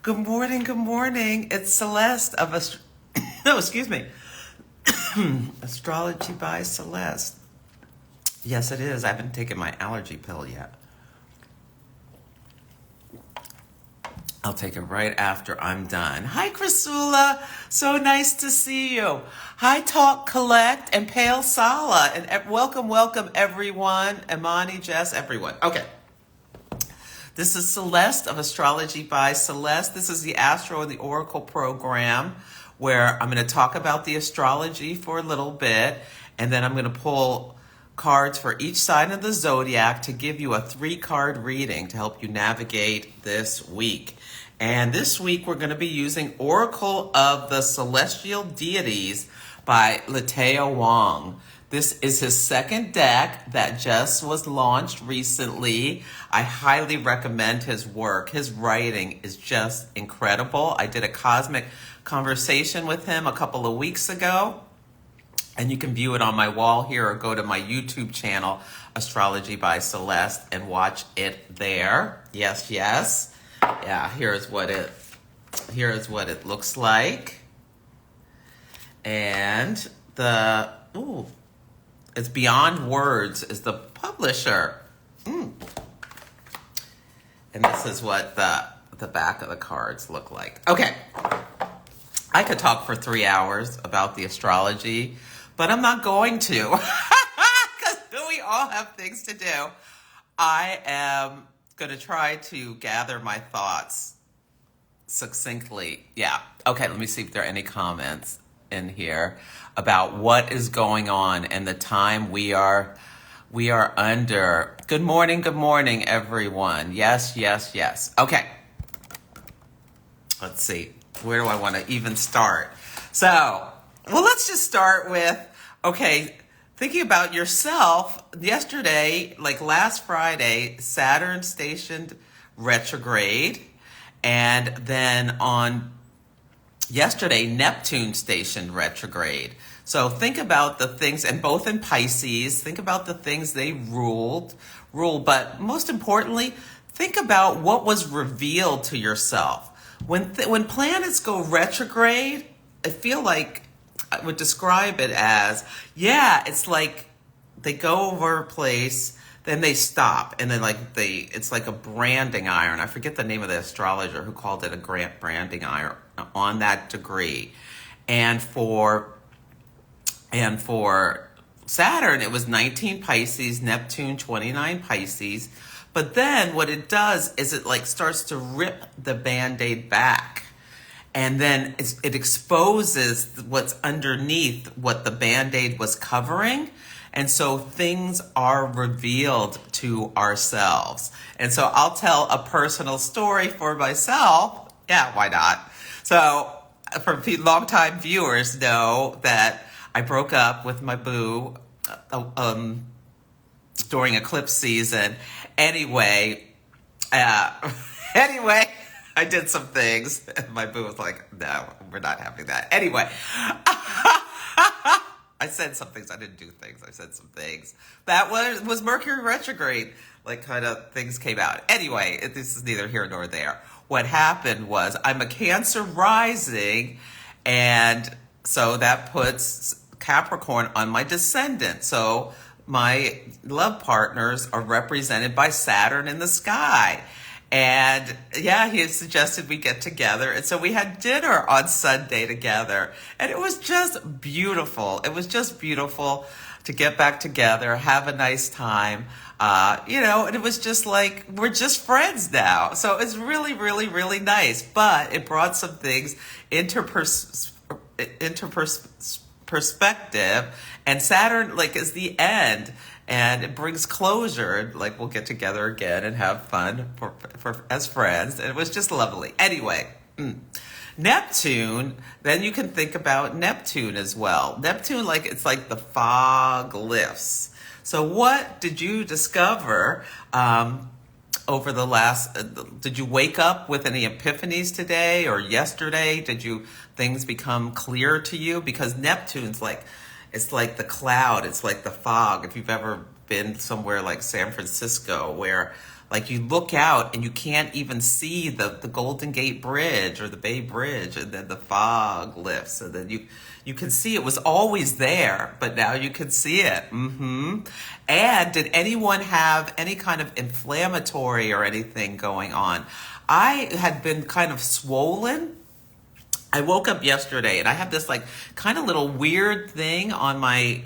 Good morning, good morning. It's Celeste of no, excuse me. Astrology by Celeste. Yes, it is. I haven't taken my allergy pill yet. I'll take it right after I'm done. Hi, Chrysula. So nice to see you. Hi, Talk Collect and Pale Sala. And welcome, everyone. Imani, Jess, everyone. Okay. This is Celeste of Astrology by Celeste. This is the Astro and the Oracle program where I'm going to talk about the astrology for a little bit, and then I'm going to pull cards for each sign of the Zodiac to give you a 3-card reading to help you navigate this week. And this week we're going to be using Oracle of the Celestial Deities by Lateo Wong. This is his second deck that just was launched recently. I highly recommend his work. His writing is just incredible. I did a cosmic conversation with him a couple of weeks ago, and you can view it on my wall here or go to my YouTube channel, Astrology by Celeste, and watch it there. Yes. Yeah, here's what it looks like. And it's Beyond Words is the publisher. And this is what the back of the cards look like. Okay. I could talk for 3 hours about the astrology, but I'm not going to because we all have things to do. I am going to try to gather my thoughts succinctly. Yeah. Okay, let me see if there are any comments in here about what is going on and the time we are under. Good morning, everyone. Yes. Okay. Let's see. Where do I want to even start? Let's just start with, thinking about yourself. Yesterday, like last Friday, Saturn stationed retrograde, and then on yesterday, Neptune stationed retrograde. So think about the things, and both in Pisces, think about the things they rule, but most importantly, think about what was revealed to yourself. When planets go retrograde, I feel like I would describe it as, it's like they go over a place, then they stop, and then it's like a branding iron. I forget the name of the astrologer who called it a branding iron on that degree. And for Saturn, it was 19 Pisces, Neptune 29 Pisces. But then what it does is it starts to rip the Band-Aid back. And then it exposes what's underneath what the Band-Aid was covering. And so things are revealed to ourselves. And so I'll tell a personal story for myself. Yeah, why not? So for longtime viewers know that I broke up with my boo during eclipse season. Anyway, I did some things. And my boo was like, no, we're not having that. Anyway, I said some things. I didn't do things. I said some things. That was Mercury retrograde. Kind of things came out. Anyway, this is neither here nor there. What happened was I'm a Cancer rising, and so that puts Capricorn on my descendant. So my love partners are represented by Saturn in the sky. And he had suggested we get together. And so we had dinner on Sunday together. And it was just beautiful. It was just beautiful to get back together, have a nice time. And it was just like, we're just friends now. So it's really, really, really nice. But it brought some things into perspective. And Saturn, is the end. And it brings closure. We'll get together again and have fun for as friends. And it was just lovely. Anyway, Neptune, then you can think about Neptune as well. Neptune, it's like the fog lifts. So what did you discover over the last, did you wake up with any epiphanies today or yesterday? Things become clear to you? Because Neptune's it's like the cloud. It's like the fog. If you've ever been somewhere like San Francisco where Like you look out and you can't even see the Golden Gate Bridge or the Bay Bridge, and then the fog lifts, and then you can see it was always there, but now you can see it. And did anyone have any kind of inflammatory or anything going on? I had been kind of swollen. I woke up yesterday and I have this like kind of little weird thing on my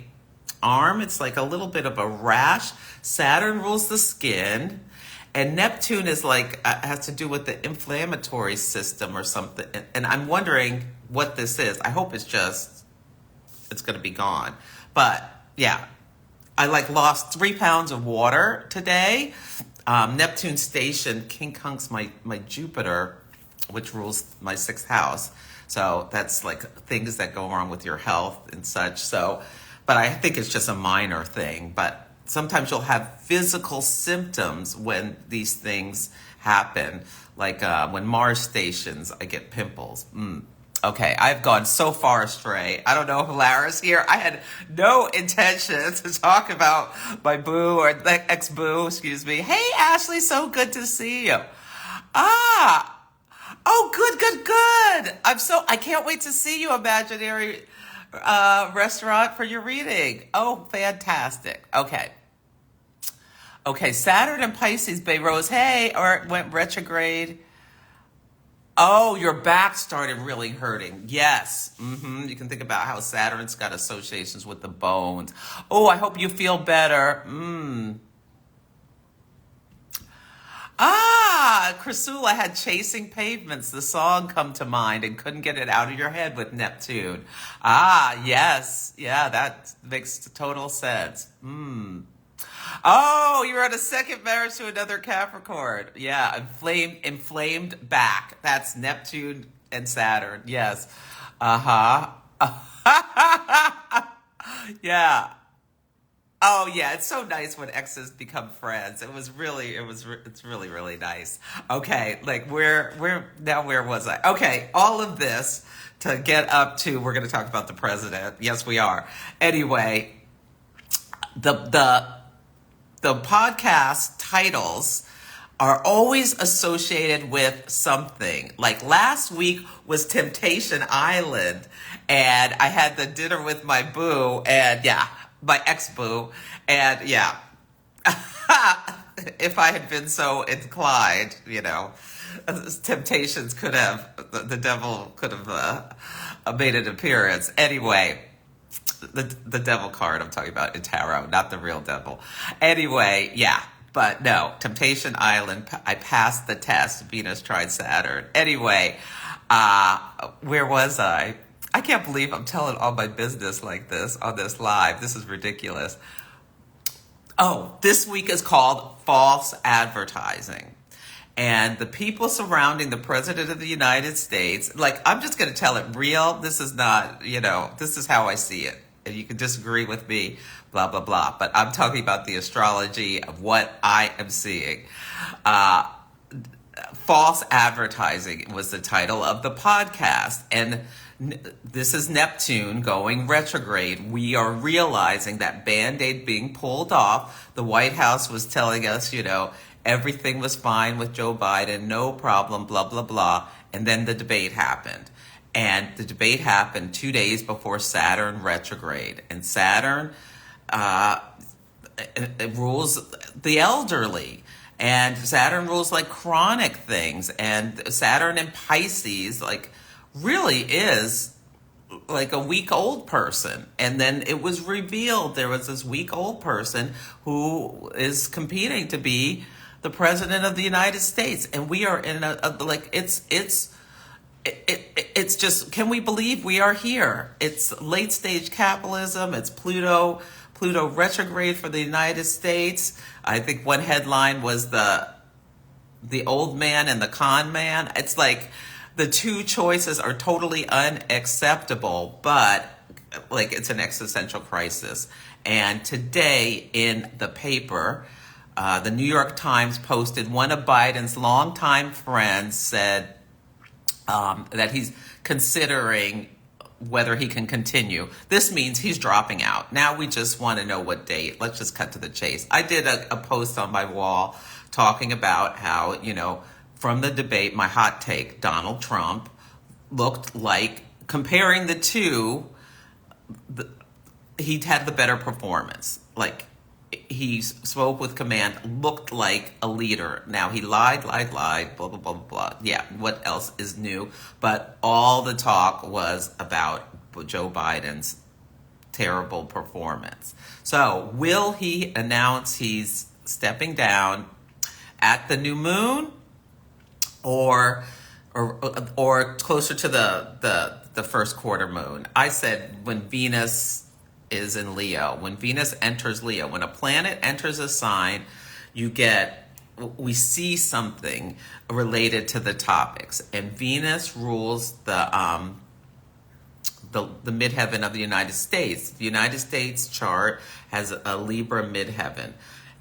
arm. It's like a little bit of a rash. Saturn rules the skin, and Neptune is like has to do with the inflammatory system or something. And I'm wondering what this is. I hope it's going to be gone. But yeah, I like lost 3 pounds of water today. Neptune station quincunx my Jupiter, which rules my 6th house. So that's like things that go wrong with your health and such. So, but I think it's just a minor thing. But sometimes you'll have physical symptoms when these things happen. Like when Mars stations, I get pimples. Okay, I've gone so far astray. I don't know if Lara's here. I had no intention to talk about my boo or ex-boo, excuse me. Hey, Ashley, so good to see you. Oh, good. I can't wait to see you, imaginary restaurant, for your reading. Oh, fantastic. Okay, Saturn and Pisces, Bay Rose. Hey, or it went retrograde. Oh, your back started really hurting. Yes. You can think about how Saturn's got associations with the bones. Oh, I hope you feel better. Chrysula had Chasing Pavements, the song, come to mind, and couldn't get it out of your head with Neptune. Yes. Yeah, that makes total sense. Oh, you're on a second marriage to another Capricorn. Yeah, inflamed back. That's Neptune and Saturn. Yes. Yeah. Oh yeah, it's so nice when exes become friends. It's really, really nice. Okay, like where was I? Okay, all of this to get up to, we're going to talk about the president. Yes, we are. Anyway, the podcast titles are always associated with something. Like last week was Temptation Island, and I had the dinner with my boo, and yeah, my ex-boo, and yeah, if I had been so inclined, temptations could have, the devil could have made an appearance. Anyway, the devil card I'm talking about in tarot, not the real devil. Anyway, yeah, but no, Temptation Island, I passed the test. Venus tried Saturn. Anyway, where was I? I can't believe I'm telling all my business like this on this live. This is ridiculous. Oh, this week is called false advertising. And the people surrounding the President of the United States, like, I'm just going to tell it real. This is not, this is how I see it. And you can disagree with me, blah, blah, blah. But I'm talking about the astrology of what I am seeing. False advertising was the title of the podcast. And this is Neptune going retrograde. We are realizing that Band-Aid being pulled off. The White House was telling us, everything was fine with Joe Biden, no problem, blah, blah, blah. And then the debate happened. And the debate happened 2 days before Saturn retrograde. And Saturn it rules the elderly. And Saturn rules like chronic things. And Saturn in Pisces, like, really is like a weak old person. And then it was revealed there was this weak old person who is competing to be the president of the United States. And we are in it's just, can we believe we are here? It's late stage capitalism. It's Pluto retrograde for the United States. I think one headline was the old man and the con man. It's like, the two choices are totally unacceptable, but like it's an existential crisis. And today in the paper, the New York Times posted one of Biden's longtime friends said that he's considering whether he can continue. This means he's dropping out. Now we just want to know what date. Let's just cut to the chase. I did a post on my wall talking about how, from the debate, my hot take, Donald Trump looked like, comparing the two, he had the better performance. Like, he spoke with command, looked like a leader. Now, he lied, blah, blah, blah, blah. Yeah, what else is new? But all the talk was about Joe Biden's terrible performance. So, will he announce he's stepping down at the new moon, or closer to the first quarter moon? I said when Venus is in Leo. When Venus enters Leo, when a planet enters a sign, we see something related to the topics. And Venus rules the midheaven of the United States. The United States chart has a Libra midheaven,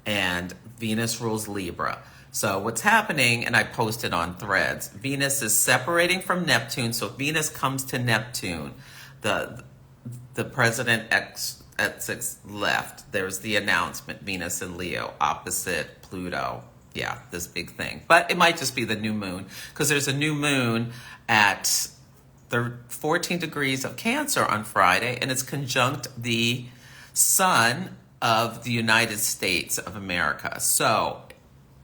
and Venus rules Libra. So what's happening, and I posted on Threads, Venus is separating from Neptune. So Venus comes to Neptune. The president at 6 left. There's the announcement, Venus and Leo, opposite Pluto. Yeah, this big thing. But it might just be the new moon, because there's a new moon at 14 degrees of Cancer on Friday, and it's conjunct the sun of the United States of America. So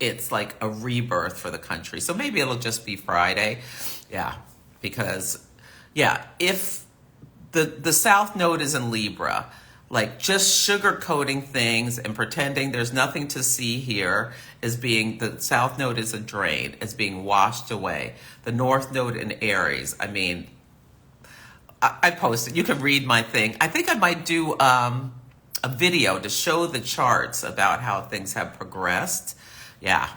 it's like a rebirth for the country. So maybe it'll just be Friday. Yeah, because, if the South Node is in Libra, like just sugarcoating things and pretending there's nothing to see here, the South Node is a drain, is being washed away. The North Node in Aries, I mean, I posted, you can read my thing. I think I might do a video to show the charts about how things have progressed. Yeah,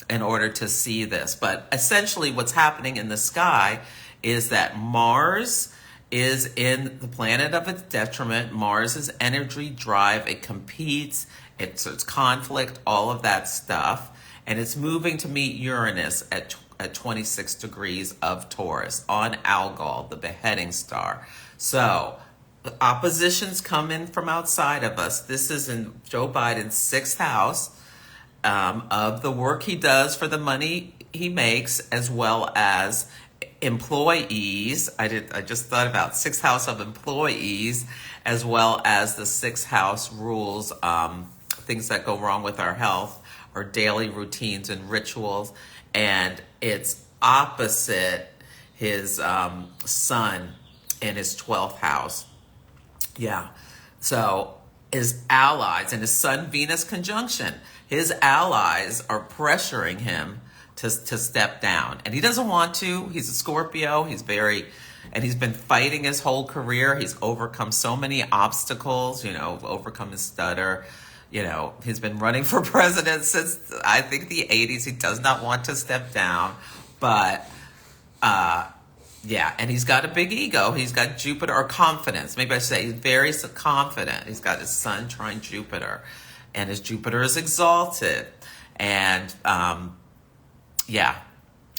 in order to see this. But essentially what's happening in the sky is that Mars is in the planet of its detriment. Mars is energy, drive, it competes, it's conflict, all of that stuff. And it's moving to meet Uranus at 26 degrees of Taurus on Algol, the beheading star. So the oppositions come in from outside of us. This is in Joe Biden's 6th house, of the work he does for the money he makes, as well as employees. I just thought about 6th house of employees, as well as the 6th house rules things that go wrong with our health, our daily routines and rituals. And it's opposite his sun in his 12th house. Yeah. So his allies, and his sun Venus conjunction, his allies are pressuring him to step down. And he doesn't want to. He's a Scorpio. He's been fighting his whole career. He's overcome so many obstacles, overcome his stutter. He's been running for president since, I think, the 80s. He does not want to step down. But, and he's got a big ego. He's got Jupiter, or confidence. Maybe I should say he's very confident. He's got his sun trine Jupiter. And his Jupiter is exalted. And, and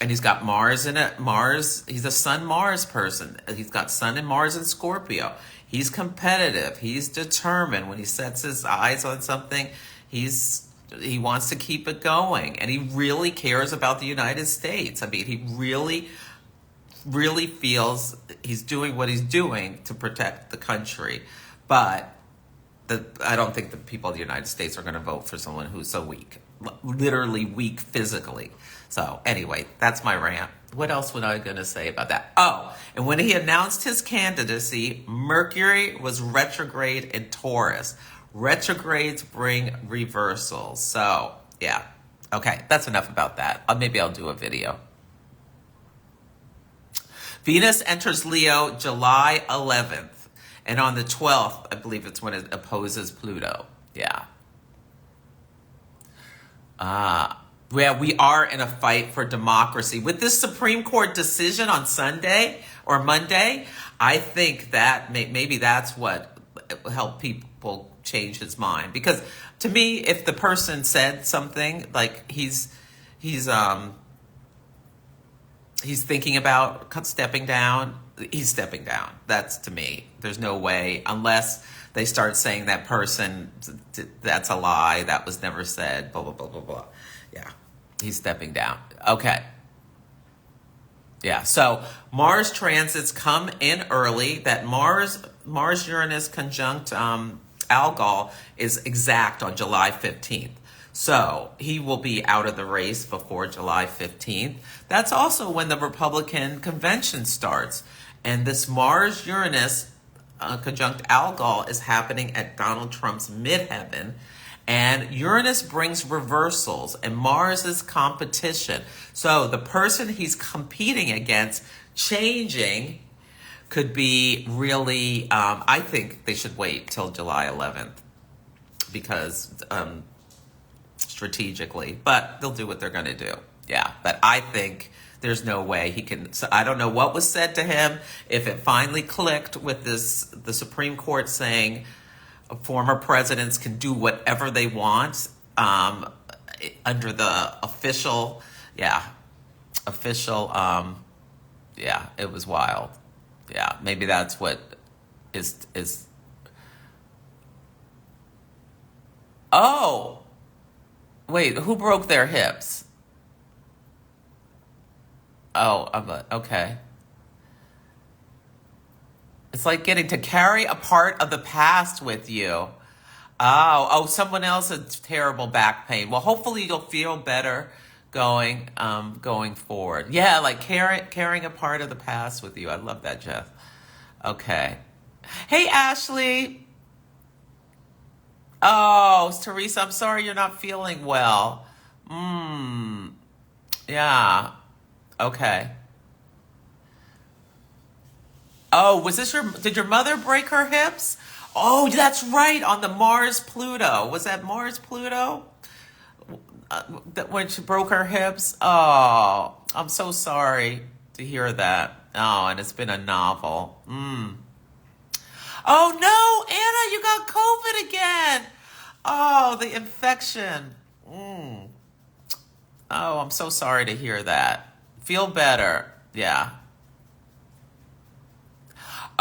he's got Mars in it. Mars, he's a Sun-Mars person. He's got Sun and Mars in Scorpio. He's competitive. He's determined. When he sets his eyes on something, he wants to keep it going. And he really cares about the United States. I mean, he really, really feels he's doing what he's doing to protect the country. But I don't think the people of the United States are going to vote for someone who's so weak, literally weak physically. So anyway, that's my rant. What else was I going to say about that? Oh, and when he announced his candidacy, Mercury was retrograde in Taurus. Retrogrades bring reversals. So, yeah. Okay, that's enough about that. Maybe I'll do a video. Venus enters Leo July 11th. And on the 12th, I believe it's when it opposes Pluto. Yeah. We are in a fight for democracy. With this Supreme Court decision on Sunday or Monday, I think that maybe that's what helped people change his mind. Because to me, if the person said something like he's thinking about stepping down, he's stepping down. That's, to me, there's no way, unless they start saying that person, that's a lie, that was never said, blah, blah, blah, blah, blah. Yeah, he's stepping down. Okay. Yeah, so Mars transits come in early. That Mars-Uranus conjunct Algol is exact on July 15th. So he will be out of the race before July 15th. That's also when the Republican convention starts. And this Mars-Uranus conjunct Algol is happening at Donald Trump's midheaven. And Uranus brings reversals, and Mars is competition. So the person he's competing against changing could be really, I think they should wait till July 11th because strategically, but they'll do what they're going to do. Yeah, but I think there's no way he can. So I don't know what was said to him, if it finally clicked with the Supreme Court saying former presidents can do whatever they want under the official, yeah, it was wild. Yeah, maybe that's what is. Oh, wait, who broke their hips? Oh, okay. It's like getting to carry a part of the past with you. Someone else has terrible back pain. Well, hopefully you'll feel better going forward. Yeah, like carrying a part of the past with you. I love that, Jeff. Okay. Hey, Ashley. Oh, Teresa, I'm sorry you're not feeling well. Yeah. Okay. Oh, did your mother break her hips? Oh, that's right, on the Mars-Pluto. Was that Mars-Pluto? When she broke her hips? Oh, I'm so sorry to hear that. Oh, and it's been a novel. Oh, no, Anna, you got COVID again. Oh, the infection. Oh, I'm so sorry to hear that. Feel better. Yeah.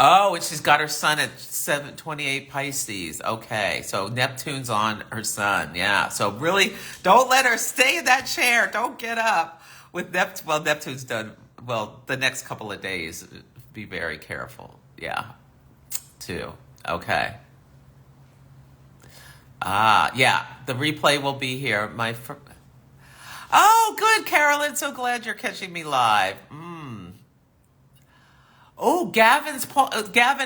Oh, and she's got her sun at 728 Pisces. Okay, so Neptune's on her sun. Yeah, so really don't let her stay in that chair. Don't get up. With Neptune's done. Well, the next couple of days, be very careful. Yeah, too. Okay. Yeah, the replay will be here. Oh, good, Carolyn. So glad you're catching me live. Oh, Gavin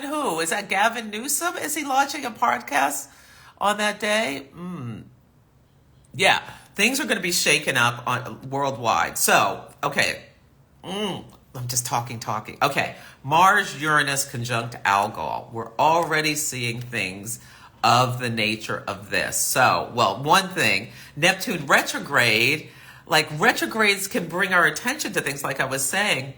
who? Is that Gavin Newsom? Is he launching a podcast on that day? Yeah, things are going to be shaken up worldwide. So, okay. I'm just talking. Okay, Mars-Uranus conjunct Algol. We're already seeing things of the nature of this. So, well, one thing, Neptune retrograde, like retrogrades can bring our attention to things like I was saying.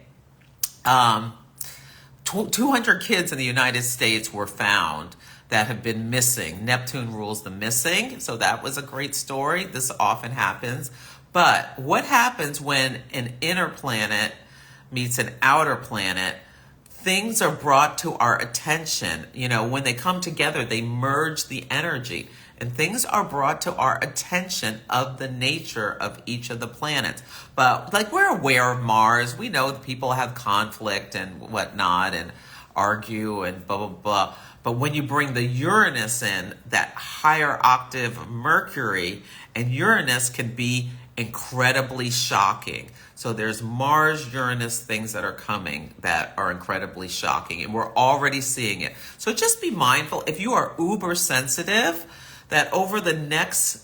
200 kids in the United States were found that have been missing. Neptune rules the missing, so that was a great story. This often happens. But what happens when an inner planet meets an outer planet? Things are brought to our attention. You know, when they come together, they merge the energy. And things are brought to our attention of the nature of each of the planets. But like we're aware of Mars, we know that people have conflict and whatnot and argue and blah, blah, blah. But when you bring the Uranus in, that higher octave of Mercury, and Uranus can be incredibly shocking. So there's Mars-Uranus things that are coming that are incredibly shocking. And we're already seeing it. So just be mindful, if you are uber sensitive, that over the next,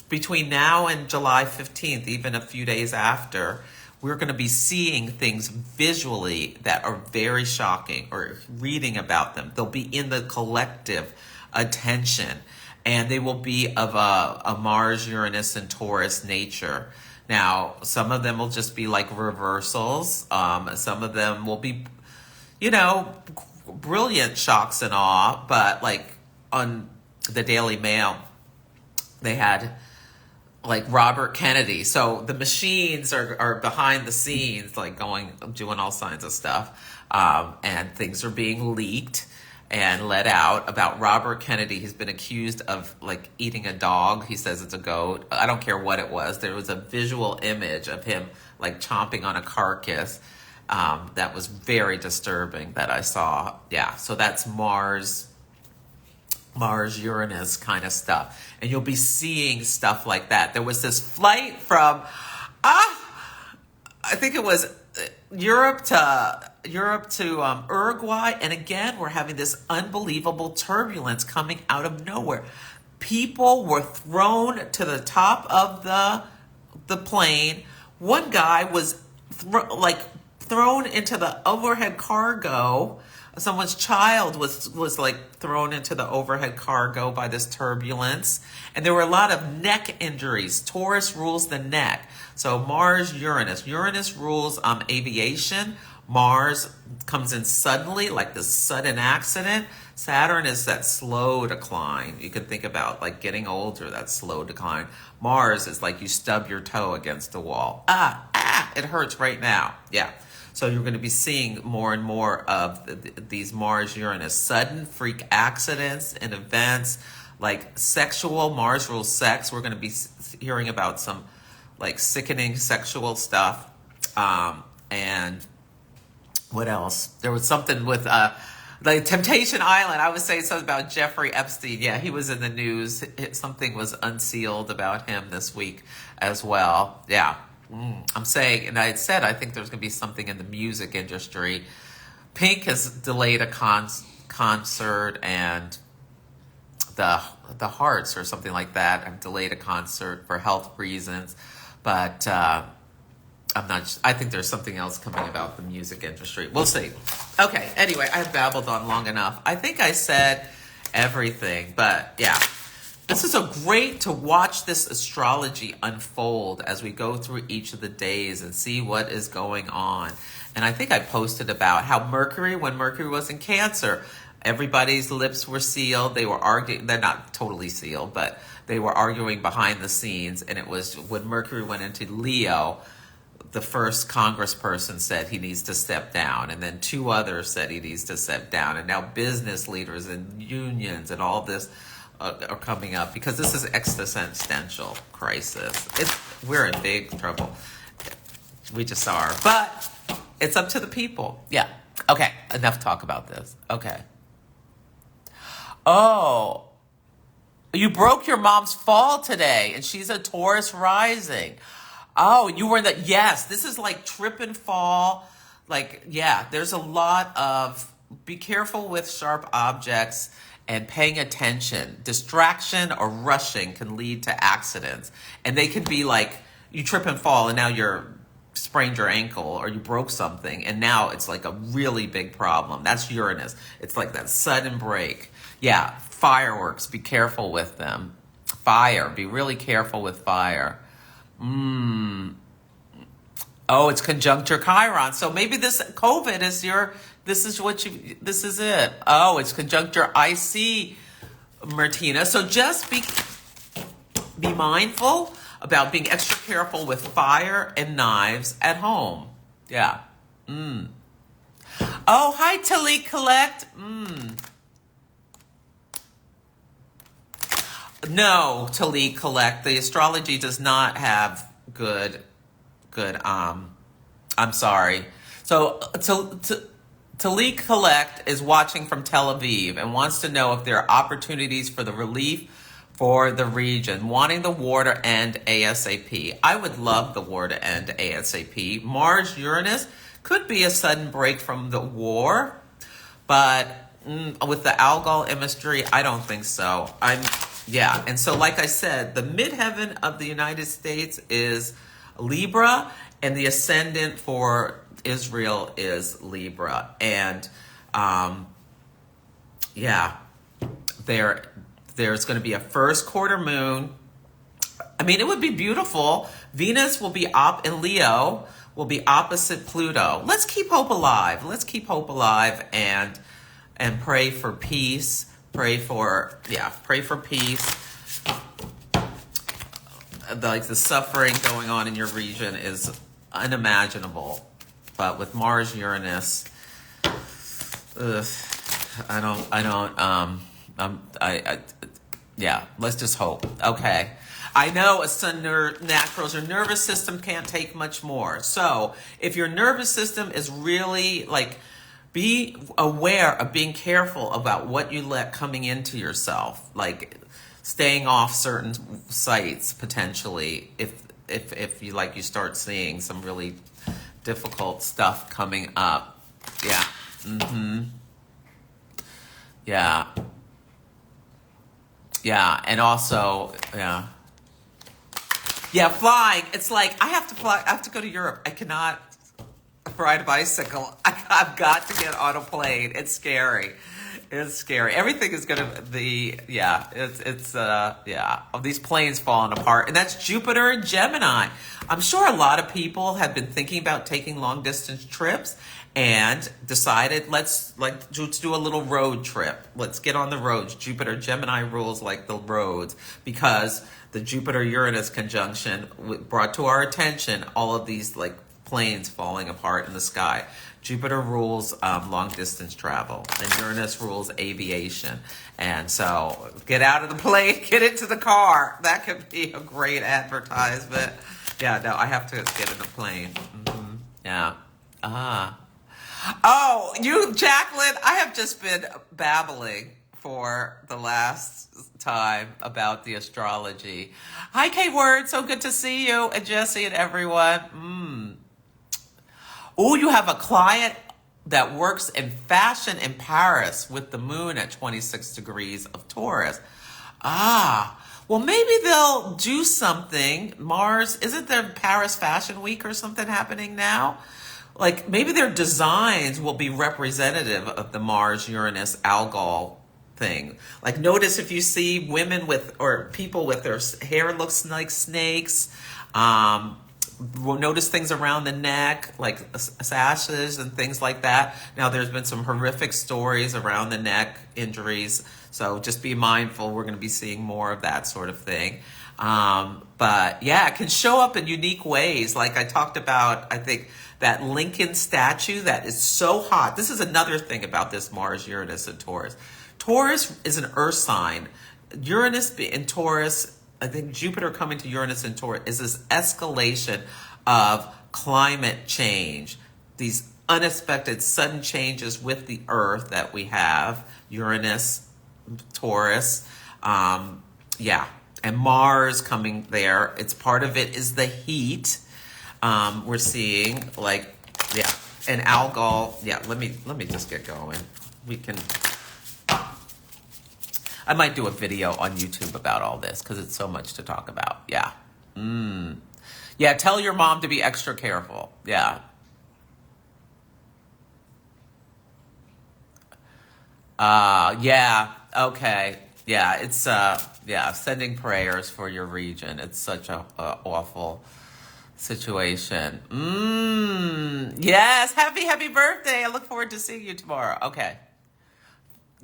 between now and July 15th, even a few days after, we're going to be seeing things visually that are very shocking, or reading about them. They'll be in the collective attention, and they will be of a Mars, Uranus, and Taurus nature. Now, some of them will just be like reversals. Some of them will be, brilliant shocks and awe, but like on the Daily Mail, they had like Robert Kennedy. So the machines are behind the scenes, like doing all kinds of stuff. And things are being leaked. and let out about Robert Kennedy. He's been accused of like eating a dog. He says it's a goat. I don't care what it was. There was a visual image of him like chomping on a carcass. That was very disturbing that I saw. Yeah, so that's Mars-Uranus kind of stuff. And you'll be seeing stuff like that. There was this flight from, I think it was Europe to Uruguay. And again, we're having this unbelievable turbulence coming out of nowhere. People were thrown to the top of the plane. One guy was thrown into the overhead cargo. Someone's child was like thrown into the overhead cargo by this turbulence. And there were a lot of neck injuries. Taurus rules the neck. So Mars, Uranus. Uranus rules aviation. Mars comes in suddenly, like this sudden accident. Saturn is that slow decline. You can think about like getting older, that slow decline. Mars is like you stub your toe against the wall. It hurts right now. Yeah. So you're going to be seeing more and more of these Mars-Uranus sudden freak accidents and events like sexual. Mars rules sex. We're going to be hearing about some like sickening sexual stuff. And what else? There was something with like Temptation Island. I was saying something about Jeffrey Epstein. Yeah, he was in the news. Something was unsealed about him this week as well. Yeah. I'm saying, and I had said, I think there's going to be something in the music industry. Pink has delayed a concert, and the Hearts or something like that have delayed a concert for health reasons. But I'm not. I think there's something else coming about the music industry. We'll see. Okay. Anyway, I've babbled on long enough. I think I said everything, but yeah. This is great to watch this astrology unfold as we go through each of the days and see what is going on. And I think I posted about how when Mercury was in Cancer, everybody's lips were sealed. They were arguing. They're not totally sealed, but they were arguing behind the scenes. And it was when Mercury went into Leo, the first congressperson said he needs to step down. And then two others said he needs to step down. And now business leaders and unions and all this are coming up because this is existential crisis. We're in big trouble. We just are. But it's up to the people. Yeah. Okay. Enough talk about this. Okay. Oh, you broke your mom's fall today, and she's a Taurus rising. Oh, you were in the, yes, this is like trip and fall. Like, yeah, there's a lot of, be careful with sharp objects and paying attention. Distraction or rushing can lead to accidents. And they can be like, you trip and fall and now you're sprained your ankle or you broke something. And now it's like a really big problem. That's Uranus. It's like that sudden break. Yeah, fireworks, be careful with them. Fire, be really careful with fire. Oh, it's conjunct your Chiron. So maybe this COVID is this is it. Oh, it's conjunct your IC, Martina. So just be mindful about being extra careful with fire and knives at home. Yeah. Oh, hi, Talik Collect. No, Talik Collect. The astrology does not have good, I'm sorry. So, Talik Collect is watching from Tel Aviv and wants to know if there are opportunities for the relief for the region, wanting the war to end ASAP. I would love the war to end ASAP. Mars-Uranus could be a sudden break from the war, but with the Algol imagery, I don't think so. Yeah, and so like I said, the midheaven of the United States is Libra, and the ascendant for Israel is Libra. And yeah, there's going to be a first quarter moon. I mean, it would be beautiful. Venus will be in Leo, will be opposite Pluto. Let's keep hope alive. Let's keep hope alive and pray for peace. Pray for peace. Like the suffering going on in your region is unimaginable. But with Mars, Uranus, I yeah, let's just hope. Okay. I know sun naturals, your nervous system can't take much more. So if your nervous system is really like, be aware of being careful about what you let coming into yourself, like staying off certain sites potentially if you like you start seeing some really difficult stuff coming up. Yeah. Mm-hmm. Yeah. Yeah. And also, yeah. Yeah, flying. It's like I have to fly. I have to go to Europe. I cannot ride a bicycle. I've got to get on a plane. It's scary. It's scary. Everything is gonna be, yeah. Yeah. These planes falling apart, and that's Jupiter and Gemini. I'm sure a lot of people have been thinking about taking long distance trips and decided let's do a little road trip. Let's get on the roads. Jupiter Gemini rules like the roads because the Jupiter Uranus conjunction brought to our attention all of these like planes falling apart in the sky. Jupiter rules long distance travel, and Uranus rules aviation. And so get out of the plane, get into the car. That could be a great advertisement. Yeah, no, I have to get in a plane. Mm-hmm. Yeah. Oh, you, Jacqueline, I have just been babbling for the last time about the astrology. Hi, K-Word. So good to see you, and Jesse and everyone. Oh, you have a client that works in fashion in Paris with the moon at 26 degrees of Taurus. Well, maybe they'll do something. Mars, isn't there Paris Fashion Week or something happening now? Like maybe their designs will be representative of the Mars-Uranus Algol thing. Like notice if you see women with, or people with their hair looks like snakes, we'll notice things around the neck, like sashes and things like that. Now, there's been some horrific stories around the neck injuries, so just be mindful. We're going to be seeing more of that sort of thing. But yeah, it can show up in unique ways. Like I talked about, I think, that Lincoln statue that is so hot. This is another thing about this Mars, Uranus, and Taurus. Taurus is an earth sign. Uranus in Taurus, I think Jupiter coming to Uranus and Taurus is this escalation of climate change, these unexpected sudden changes with the Earth that we have, Uranus, Taurus, yeah, and Mars coming there. It's part of it is the heat we're seeing, like, yeah, and Algol. Yeah, let me just get going. We can. I might do a video on YouTube about all this because it's so much to talk about. Yeah. Yeah, tell your mom to be extra careful. Yeah. Yeah. Okay. Yeah, it's yeah, sending prayers for your region. It's such a awful situation. Yes, happy birthday. I look forward to seeing you tomorrow. Okay.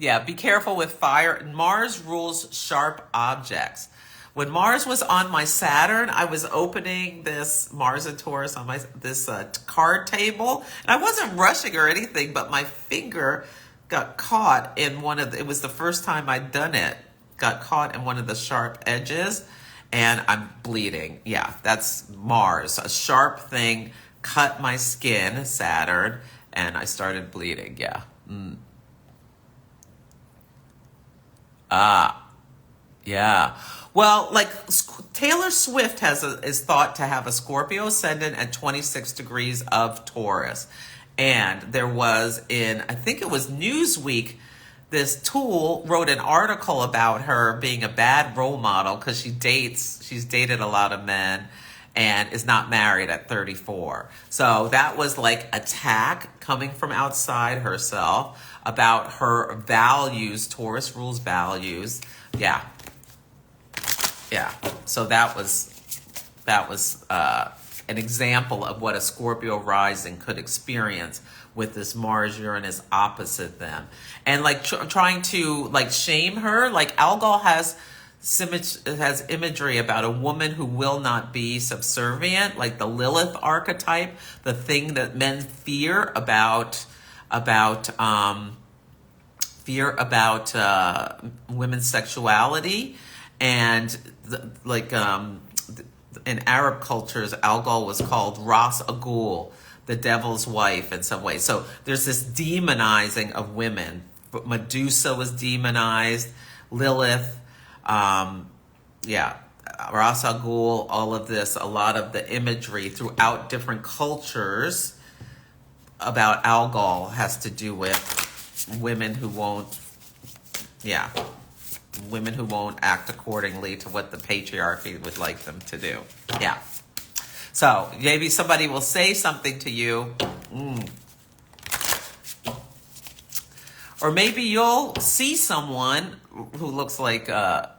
Yeah, be careful with fire. Mars rules sharp objects. When Mars was on my Saturn, I was opening this Mars and Taurus on this card table. And I wasn't rushing or anything, but my finger got caught in it was the first time I'd done it, got caught in one of the sharp edges, and I'm bleeding. Yeah, that's Mars. A sharp thing cut my skin, Saturn, and I started bleeding. Yeah. Yeah. Well, like Taylor Swift is thought to have a Scorpio ascendant at 26 degrees of Taurus. And there was I think it was Newsweek, this tool wrote an article about her being a bad role model because she's dated a lot of men and is not married at 34. So that was like attack coming from outside herself about her values. Taurus rules values. Yeah. Yeah. So that was an example of what a Scorpio rising could experience with this Mars-Uranus opposite them. And like trying to like shame her, like Algol has imagery about a woman who will not be subservient, like the Lilith archetype, the thing that men fear about fear about women's sexuality, and in Arab cultures, Algol was called Ras Agul, the devil's wife in some way. So there's this demonizing of women. Medusa was demonized, Lilith, Ras Agul, all of this, a lot of the imagery throughout different cultures about Algol has to do with women who won't act accordingly to what the patriarchy would like them to do. Yeah. So maybe somebody will say something to you. Or maybe you'll see someone who looks like a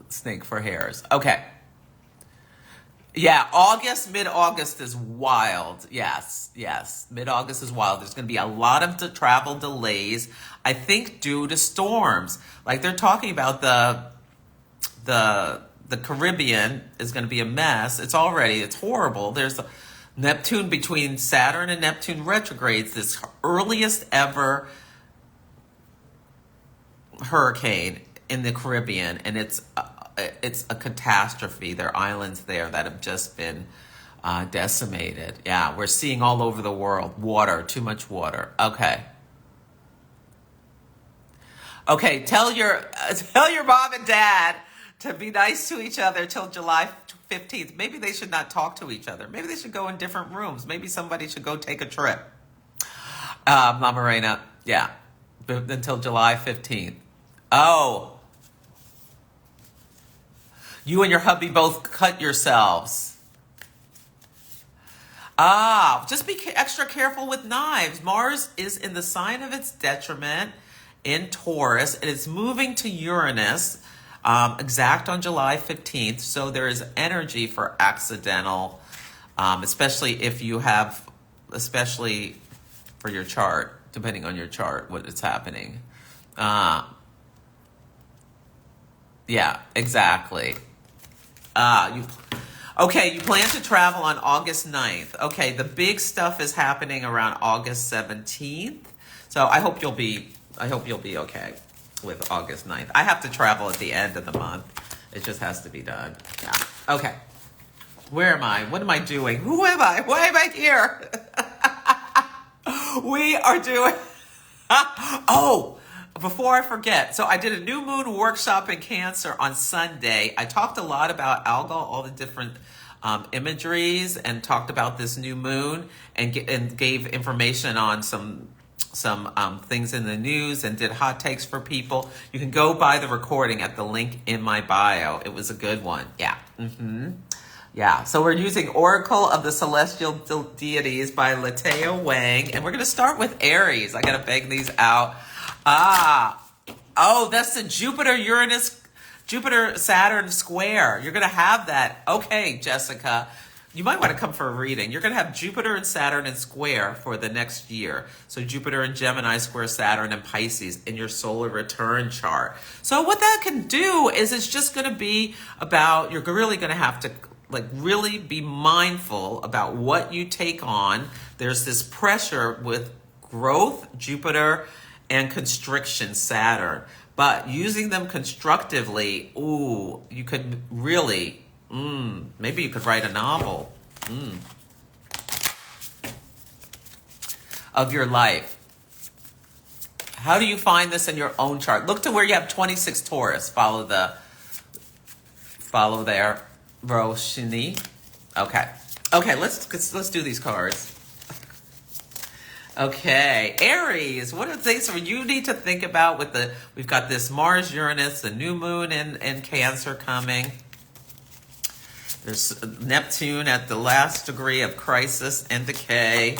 snake for hairs. Okay. Yeah, mid-August is wild. Yes. Mid-August is wild. There's going to be a lot of travel delays, I think, due to storms. Like they're talking about the Caribbean is going to be a mess. It's horrible. There's Neptune between Saturn and Neptune retrogrades, this earliest ever hurricane in the Caribbean, and it's a catastrophe. There are islands there that have just been decimated. Yeah, we're seeing all over the world too much water. Okay, tell your mom and dad to be nice to each other till July 15th. Maybe they should not talk to each other. Maybe they should go in different rooms. Maybe somebody should go take a trip. Mama Reina, yeah, until July 15th. Oh, you and your hubby both cut yourselves. Just be extra careful with knives. Mars is in the sign of its detriment in Taurus. It is moving to Uranus, exact on July 15th. So there is energy for accidental, especially for your chart, depending on your chart, what is happening. Yeah, exactly. You plan to travel on August 9th. Okay, the big stuff is happening around August 17th. So I hope you'll be okay with August 9th. I have to travel at the end of the month. It just has to be done. Yeah. Okay. Where am I? What am I doing? Who am I? Why am I here? We are doing... Before I forget, so I did a new moon workshop in Cancer on Sunday. I talked a lot about Algol, all the different imageries, and talked about this new moon, and gave information on some things in the news, and did hot takes for people. You can go buy the recording at the link in my bio. It was a good one. Yeah. Yeah, so we're using Oracle of the Celestial Deities by Lateo Wang, and we're going to start with Aries. I got to bang these out. That's the Jupiter-Saturn square. You're going to have that. Okay, Jessica, you might want to come for a reading. You're going to have Jupiter and Saturn in square for the next year. So Jupiter and Gemini square Saturn and Pisces in your solar return chart. So what that can do is it's just going to be about, you're really going to have to really be mindful about what you take on. There's this pressure with growth, Jupiter, and constriction, Saturn. But using them constructively, you could really, maybe you could write a novel of your life. How do you find this in your own chart? Look to where you have 26 Taurus. Follow there, Roshini. Okay, let's do these cards. Okay, Aries, what are the things you need to think about we've got this Mars-Uranus, the new moon in Cancer coming. There's Neptune at the last degree of crisis and decay.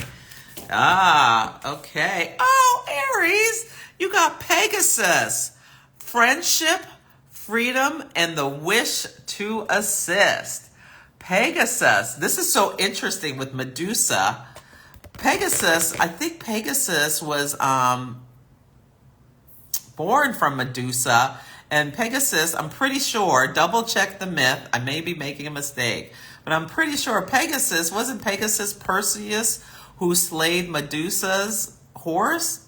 Okay. Oh, Aries, you got Pegasus, friendship, freedom, and the wish to assist. Pegasus, this is so interesting with Medusa. Pegasus, I think Pegasus was born from Medusa, and Pegasus, I'm pretty sure, double check the myth, I may be making a mistake, but I'm pretty sure wasn't Pegasus Perseus who slayed Medusa's horse?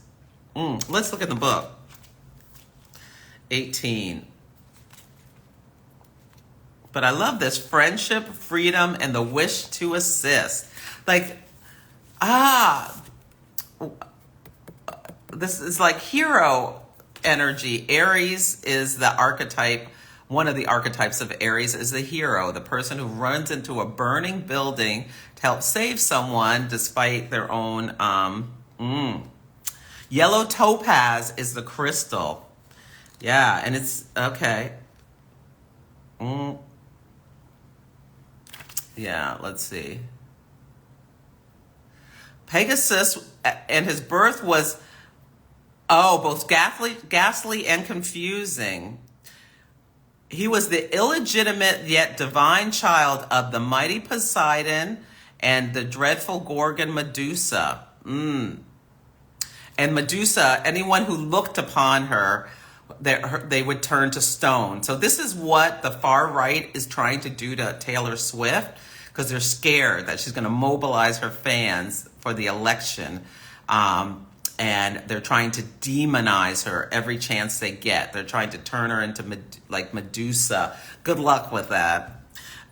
Let's look at the book. 18. But I love this. Friendship, freedom, and the wish to assist. Like, this is like hero energy. Aries is the archetype. One of the archetypes of Aries is the hero, the person who runs into a burning building to help save someone despite their own. Yellow topaz is the crystal. Yeah, and it's okay. Yeah, let's see. Pegasus, and his birth was, both ghastly and confusing. He was the illegitimate yet divine child of the mighty Poseidon and the dreadful Gorgon Medusa. And Medusa, anyone who looked upon her, they would turn to stone. So this is what the far right is trying to do to Taylor Swift, because they're scared that she's going to mobilize her fans for the election. And they're trying to demonize her every chance they get. They're trying to turn her into like Medusa. Good luck with that.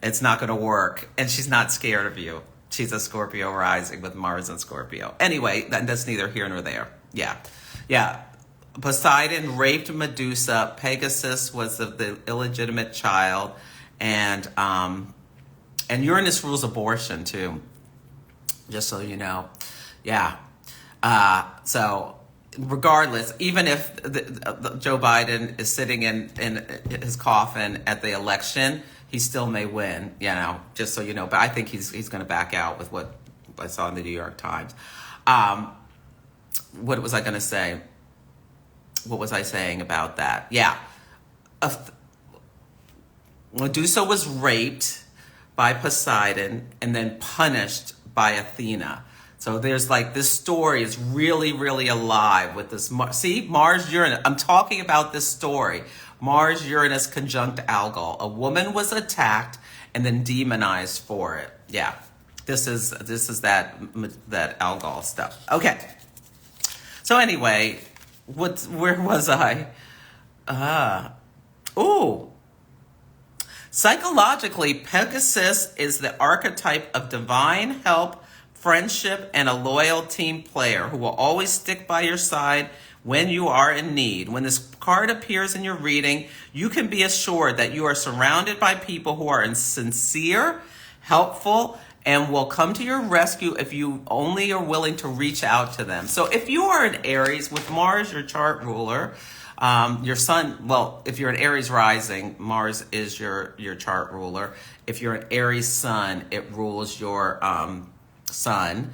It's not going to work. And she's not scared of you. She's a Scorpio rising with Mars and Scorpio. Anyway, that's neither here nor there. Yeah. Poseidon raped Medusa. Pegasus was the illegitimate child. And Uranus rules abortion, too. Just so you know. Yeah. So regardless, even if Joe Biden is sitting in his coffin at the election, he still may win, just so you know. But I think he's going to back out with what I saw in the New York Times. What was I going to say? What was I saying about that? Yeah. Medusa was raped by Poseidon and then punished by Athena. So there's like, this story is really, really alive with this. See, Mars-Uranus. I'm talking about this story. Mars-Uranus conjunct Algol. A woman was attacked and then demonized for it. Yeah, this is that Algol stuff. Okay. So anyway, where was I? Psychologically, Pegasus is the archetype of divine help, friendship, and a loyal team player who will always stick by your side when you are in need. When this card appears in your reading, you can be assured that you are surrounded by people who are sincere, helpful, and will come to your rescue if you only are willing to reach out to them. So if you are an Aries with Mars, your chart ruler, your sun, well, if you're an Aries rising, Mars is your chart ruler. If you're an Aries sun, it rules your sun.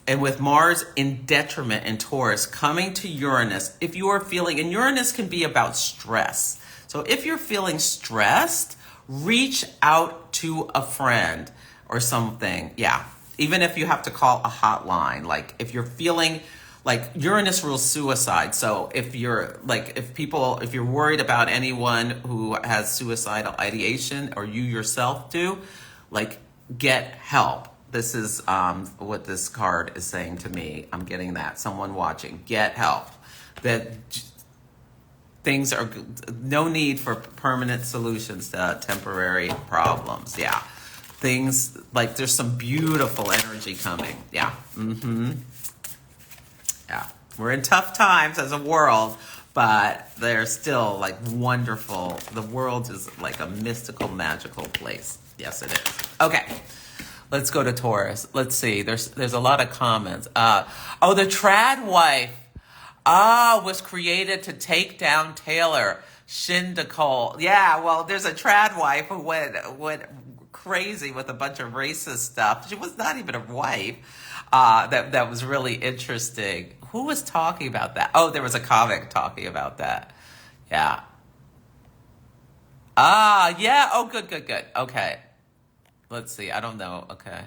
And with Mars in detriment in Taurus coming to Uranus, if you are feeling, and Uranus can be about stress. So if you're feeling stressed, reach out to a friend or something. Yeah. Even if you have to call a hotline, like if you're feeling like Uranus rules suicide. So if you're if you're worried about anyone who has suicidal ideation or you yourself do, like, get help. This is what this card is saying to me. I'm getting that. Someone watching. Get help. That things are, no need for permanent solutions to temporary problems. Yeah. Things like there's some beautiful energy coming. Yeah. Yeah. We're in tough times as a world, but they're still like wonderful. The world is like a mystical, magical place. Yes, it is. Okay. Let's go to Taurus. Let's see. There's a lot of comments. The trad wife was created to take down Taylor Shindicole. Yeah, well, there's a trad wife who went crazy with a bunch of racist stuff. She was not even a wife. That was really interesting. Who was talking about that? Oh, there was a comic talking about that. Yeah. Yeah. Oh, good. Okay. Let's see. I don't know. Okay.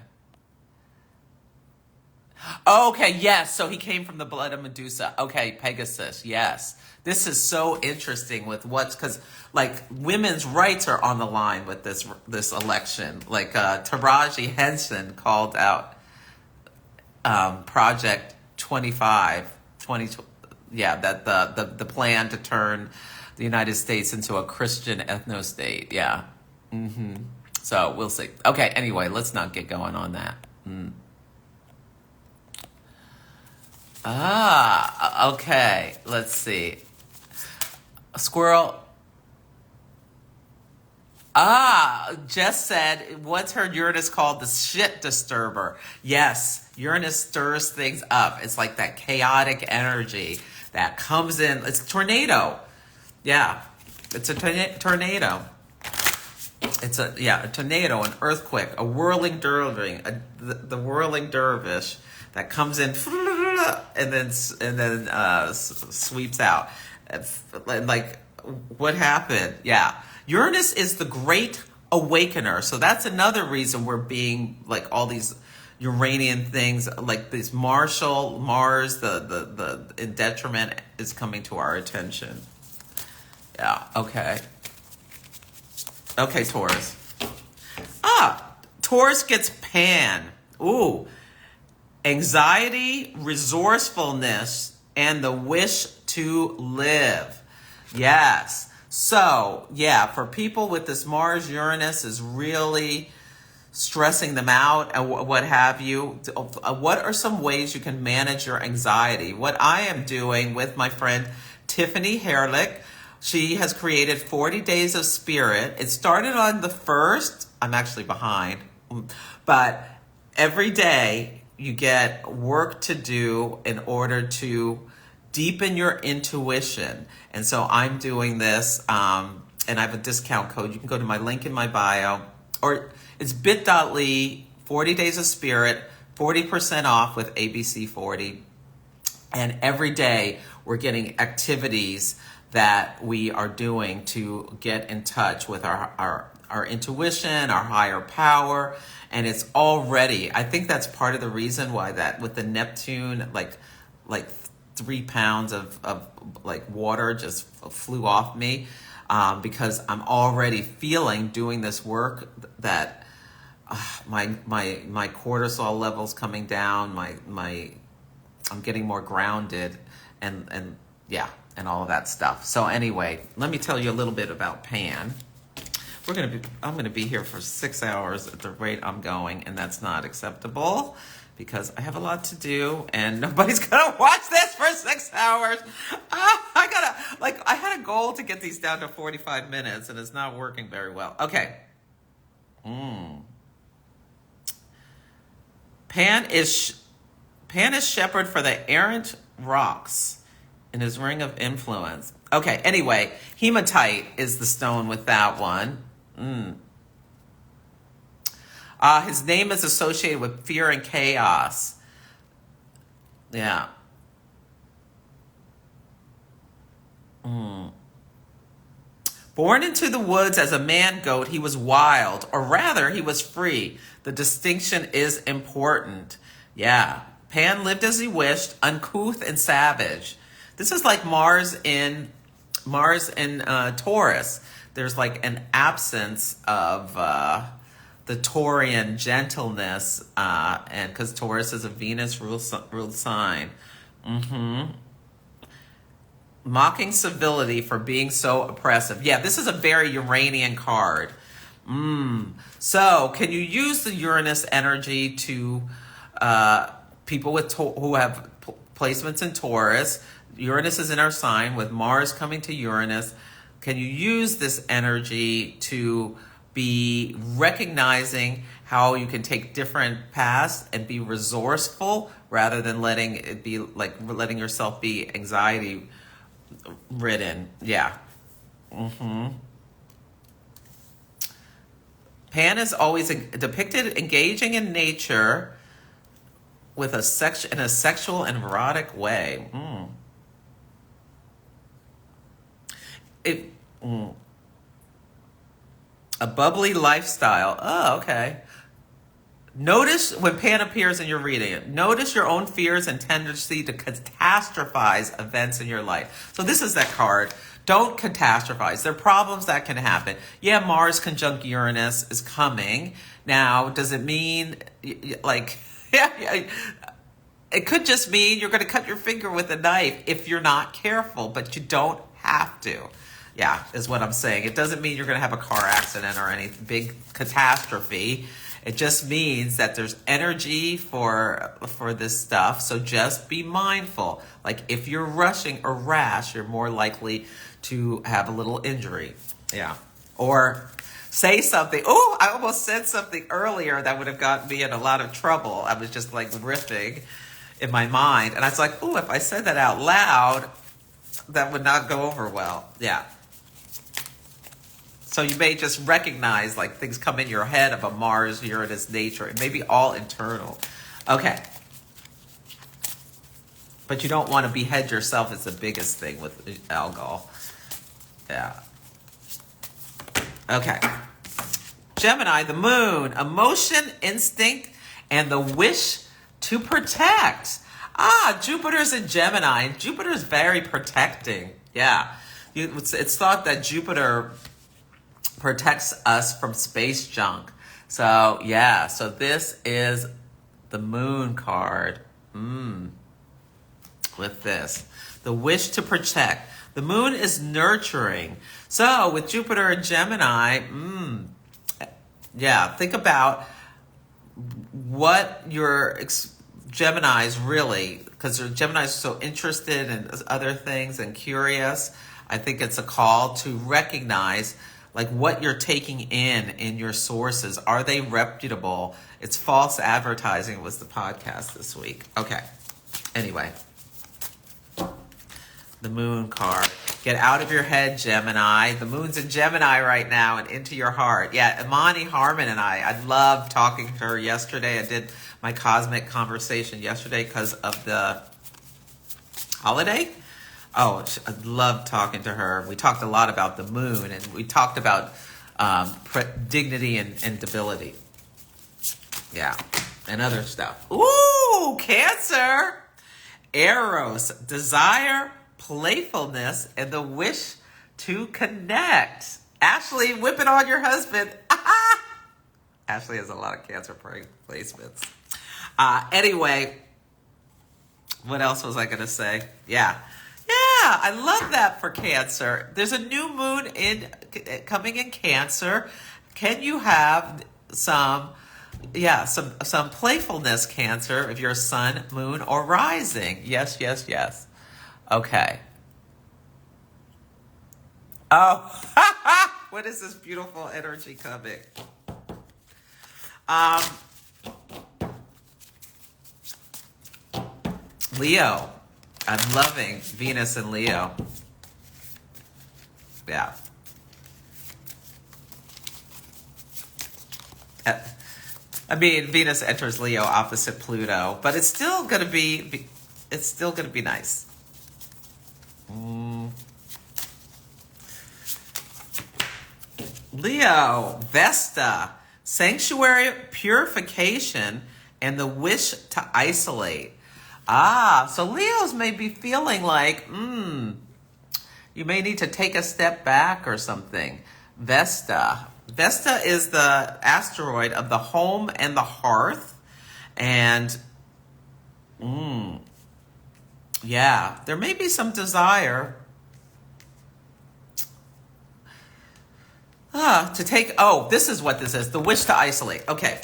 Okay, yes. So he came from the blood of Medusa. Okay, Pegasus. Yes. This is so interesting with because like women's rights are on the line with this election. Like Taraji Henson called out Project 25 20, yeah, that the plan to turn the United States into a Christian ethno-state. Yeah. So we'll see. Okay, anyway, let's not get going on that. Okay, let's see. A squirrel. Jess said, what's her Uranus called? The shit disturber. Yes, Uranus stirs things up. It's like that chaotic energy that comes in. It's a tornado. Yeah, it's a tornado. It's a tornado, an earthquake, a whirling dervish, the whirling dervish that comes in and then sweeps out. Like, what happened? Yeah. Uranus is the great awakener. So that's another reason we're being like all these Uranian things, like this Mars, the in detriment is coming to our attention. Yeah, okay. Okay, Taurus. Taurus gets Pan. Ooh. Anxiety, resourcefulness, and the wish to live. Yes. So, yeah, for people with this Mars-Uranus is really stressing them out and what have you. What are some ways you can manage your anxiety? What I am doing with my friend Tiffany Herlick, she has created 40 Days of Spirit. It started on the 1st. I'm actually behind. But every day you get work to do in order to deepen your intuition. And so I'm doing this, and I have a discount code. You can go to my link in my bio, or it's bit.ly, 40 Days of Spirit, 40% off with ABC 40. And every day we're getting activities that we are doing to get in touch with our intuition, our higher power. And it's already, I think that's part of the reason why that with the Neptune, like 3 pounds of like water just flew off me, because I'm already feeling doing this work that my cortisol levels coming down, I'm getting more grounded and yeah, and all of that stuff. So anyway, let me tell you a little bit about Pan. I'm gonna be here for 6 hours at the rate I'm going, and that's not acceptable because I have a lot to do and nobody's gonna watch this for 6 hours. I had a goal to get these down to 45 minutes and it's not working very well. Okay. Pan is shepherd for the errant rocks in his ring of influence. Okay, anyway, hematite is the stone with that one. His name is associated with fear and chaos. Yeah. Born into the woods as a man-goat, he was wild, or rather, he was free. The distinction is important. Yeah. Pan lived as he wished, uncouth and savage. This is like Mars in Taurus. There's like an absence of the Taurian gentleness, and because Taurus is a Venus ruled sign. Mocking civility for being so oppressive. Yeah, this is a very Uranian card. So, can you use the Uranus energy to people who have placements in Taurus? Uranus is in our sign with Mars coming to Uranus. Can you use this energy to be recognizing how you can take different paths and be resourceful rather than letting yourself be anxiety ridden? Yeah. Pan is always depicted engaging in nature with in a sexual and erotic way. A bubbly lifestyle. Oh, okay. Notice when Pan appears and you're reading it. Notice your own fears and tendency to catastrophize events in your life. So this is that card. Don't catastrophize. There are problems that can happen. Yeah, Mars conjunct Uranus is coming. Now, does it mean like? Yeah, it could just mean you're going to cut your finger with a knife if you're not careful, but you don't have to. Yeah, is what I'm saying. It doesn't mean you're going to have a car accident or any big catastrophe. It just means that there's energy for this stuff. So just be mindful. Like if you're rushing or rash, you're more likely to have a little injury. Yeah. Or say something. Oh, I almost said something earlier that would have gotten me in a lot of trouble. I was just like riffing in my mind. And I was like, oh, if I said that out loud, that would not go over well. Yeah. So you may just recognize like things come in your head of a Mars-Uranus nature. It may be all internal. Okay. But you don't want to behead yourself is the biggest thing with Algol. Yeah. Okay. Gemini, the moon, emotion, instinct, and the wish to protect. Jupiter's in Gemini. Jupiter's very protecting. Yeah. It's thought that Jupiter protects us from space junk. So, yeah. So this is the moon card. With this. The wish to protect. The moon is nurturing. So, with Jupiter and Gemini, yeah, think about what your Gemini's really, because Gemini's so interested in other things and curious. I think it's a call to recognize like what you're taking in your sources. Are they reputable? It's false advertising was the podcast this week. Okay. Anyway. The moon card. Get out of your head, Gemini. The moon's in Gemini right now and into your heart. Yeah, Imani Harmon and I loved talking to her yesterday. I did my cosmic conversation yesterday because of the holiday. Oh, I loved talking to her. We talked a lot about the moon, and we talked about dignity and debility. Yeah, and other stuff. Ooh, Cancer. Eros, desire, playfulness, and the wish to connect. Ashley, whip it on your husband. Ashley has a lot of Cancer placements. Anyway, what else was I going to say? Yeah, I love that for Cancer. There's a new moon coming in Cancer. Can you have some playfulness, Cancer, if you're sun, moon, or rising? Yes. Okay. Oh, what is this beautiful energy coming? Leo. I'm loving Venus and Leo. Yeah. I mean, Venus enters Leo opposite Pluto, but it's still gonna be nice. Leo, Vesta, sanctuary, purification, and the wish to isolate. So Leos may be feeling like, you may need to take a step back or something. Vesta is the asteroid of the home and the hearth. And, yeah, there may be some desire to take, this is what this is, the wish to isolate. Okay,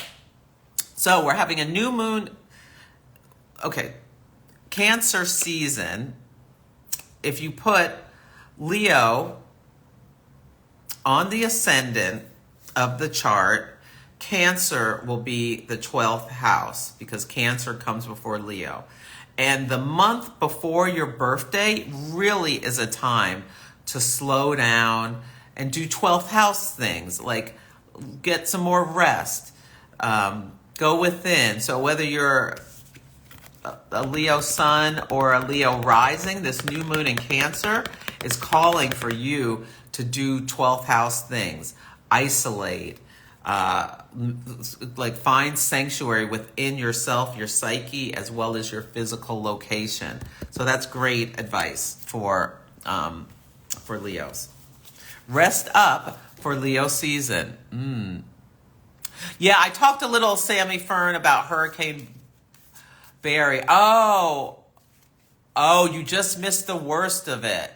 so we're having a new moon. Okay, Cancer season. If you put Leo on the ascendant of the chart, Cancer will be the 12th house because Cancer comes before Leo. And the month before your birthday really is a time to slow down and do 12th house things, like get some more rest, go within. So whether you're a Leo sun or a Leo rising, this new moon in Cancer is calling for you to do 12th house things, isolate, like find sanctuary within yourself, your psyche, as well as your physical location. So that's great advice for Leos. Rest up for Leo season. Yeah, I talked a little, Sammy Fern, about Hurricane Very. Oh, you just missed the worst of it.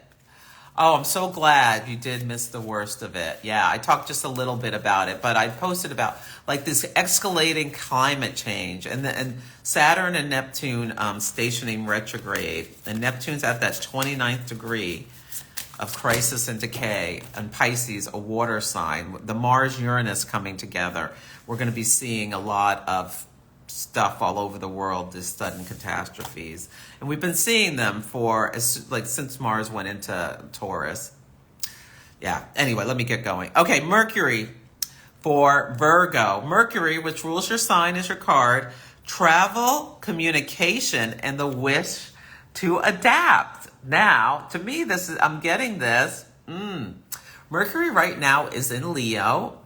Oh, I'm so glad you did miss the worst of it. Yeah, I talked just a little bit about it, but I posted about like this escalating climate change and Saturn and Neptune stationing retrograde. And Neptune's at that 29th degree of crisis and decay, and Pisces, a water sign. The Mars-Uranus coming together. We're going to be seeing a lot of stuff all over the world, these sudden catastrophes. And we've been seeing them since Mars went into Taurus. Yeah, anyway, let me get going. Okay, Mercury for Virgo. Mercury, which rules your sign, is your card. Travel, communication, and the wish to adapt. Now, to me, I'm getting this. Mercury right now is in Leo.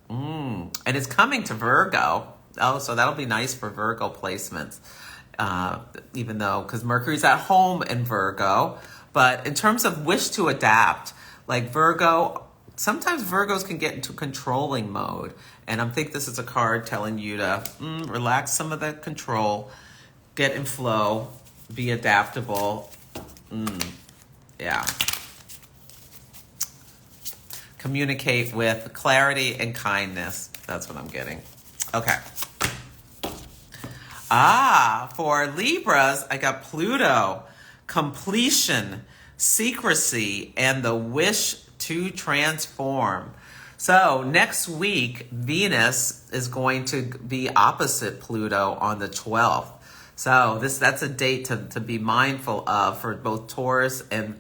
And it's coming to Virgo. Oh, so that'll be nice for Virgo placements. Because Mercury's at home in Virgo. But in terms of wish to adapt, like Virgo, sometimes Virgos can get into controlling mode. And I think this is a card telling you to relax some of that control, get in flow, be adaptable. Yeah. Communicate with clarity and kindness. That's what I'm getting. Okay. For Libras, I got Pluto, completion, secrecy, and the wish to transform. So next week, Venus is going to be opposite Pluto on the 12th. So that's a date to be mindful of for both Taurus and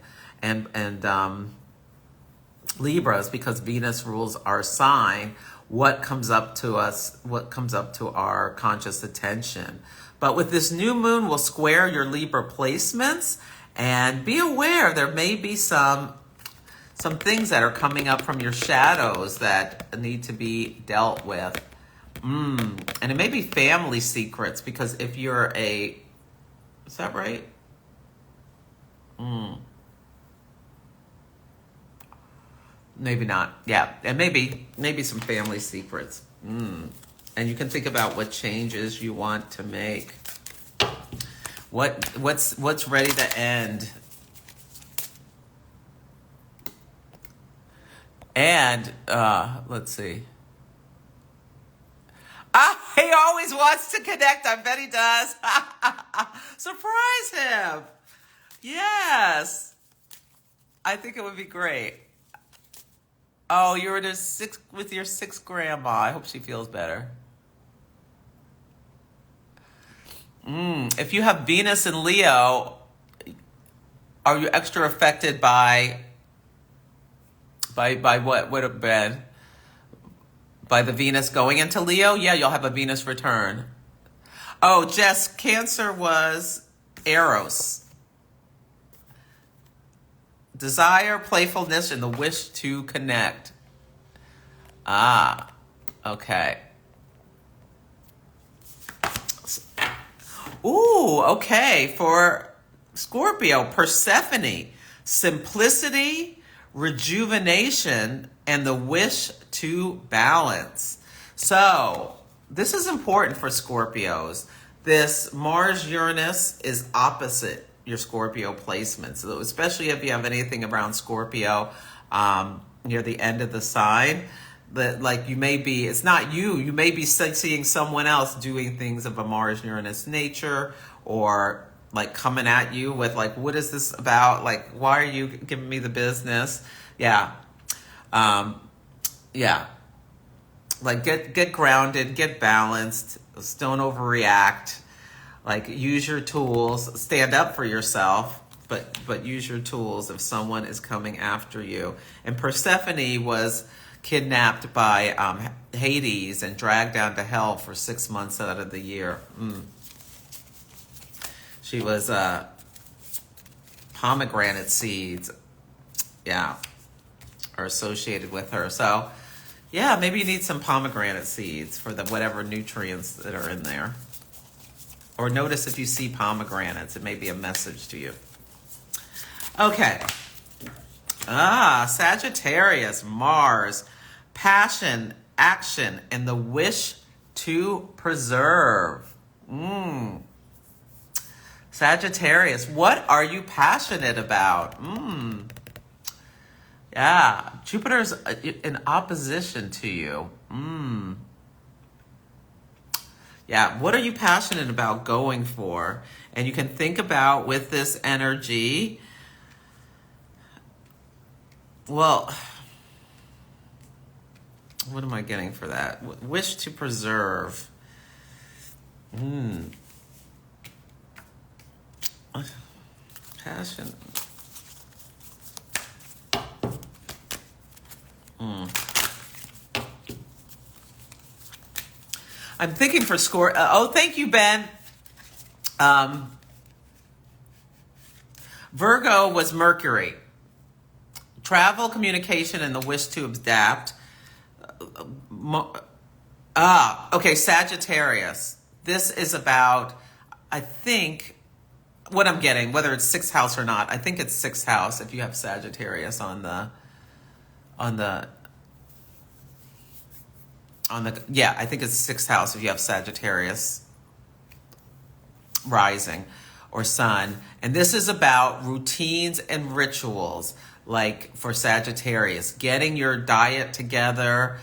Libras, because Venus rules our sign. What comes up to us, what comes up to our conscious attention. But with this new moon, we'll square your Libra placements, and be aware there may be some things that are coming up from your shadows that need to be dealt with. And it may be family secrets, because if you're is that right? Maybe not. Yeah, and maybe some family secrets. And you can think about what changes you want to make. What's ready to end? And let's see. He always wants to connect. I bet he does. Surprise him. Yes. I think it would be great. Oh, you're with your sixth grandma. I hope she feels better. If you have Venus and Leo, are you extra affected by what would have been? By the Venus going into Leo? Yeah, you'll have a Venus return. Oh, Jess, Cancer was Eros. Desire, playfulness, and the wish to connect. Okay. Ooh, okay. For Scorpio, Persephone, simplicity, rejuvenation, and the wish to balance. So, this is important for Scorpios. This Mars-Uranus is opposite your Scorpio placements, so especially if you have anything around Scorpio near the end of the sign, that like you may be, it's not you may be seeing someone else doing things of a Mars-Uranus nature, or like coming at you with like, what is this about? Like, why are you giving me the business? Yeah. Like get grounded, get balanced, don't overreact. Like, use your tools, stand up for yourself, but use your tools if someone is coming after you. And Persephone was kidnapped by Hades and dragged down to hell for 6 months out of the year. She was pomegranate seeds, are associated with her. So, yeah, maybe you need some pomegranate seeds for the whatever nutrients that are in there. Or notice if you see pomegranates, it may be a message to you. Okay. Sagittarius, Mars, passion, action, and the wish to preserve. Sagittarius, what are you passionate about? Yeah, Jupiter's in opposition to you. Yeah, what are you passionate about going for? And you can think about with this energy, well, what am I getting for that? Wish to preserve. Passion. I'm thinking for score. Oh, thank you, Ben. Virgo was Mercury. Travel, communication, and the wish to adapt. Okay, Sagittarius. This is about, I think, what I'm getting, whether it's sixth house or not. I think it's sixth house if you have Sagittarius on the, yeah, I think it's sixth house if you have Sagittarius rising or sun. And this is about routines and rituals, like for Sagittarius, getting your diet together,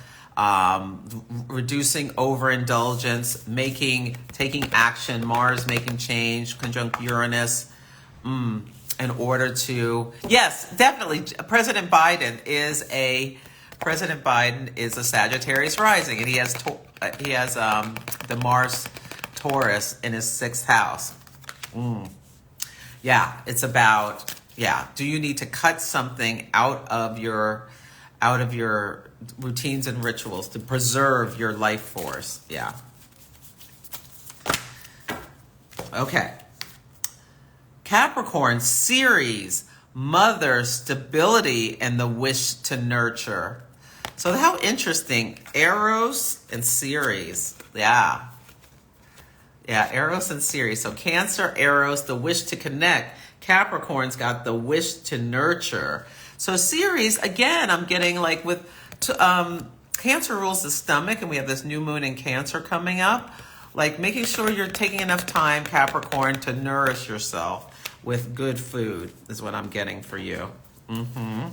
reducing overindulgence, taking action, Mars making change, conjunct Uranus, in order to, yes, definitely, President Biden is a Sagittarius rising, and he has the Mars Taurus in his sixth house. Yeah, it's about, do you need to cut something out of your routines and rituals to preserve your life force? Yeah. Okay. Capricorn, Ceres, mother, stability, and the wish to nurture. So how interesting. Eros and Ceres. Yeah, Eros and Ceres. So Cancer, Eros, the wish to connect. Capricorn's got the wish to nurture. So Ceres, again, I'm getting like with Cancer rules the stomach, and we have this new moon in Cancer coming up. Like making sure you're taking enough time, Capricorn, to nourish yourself with good food is what I'm getting for you. And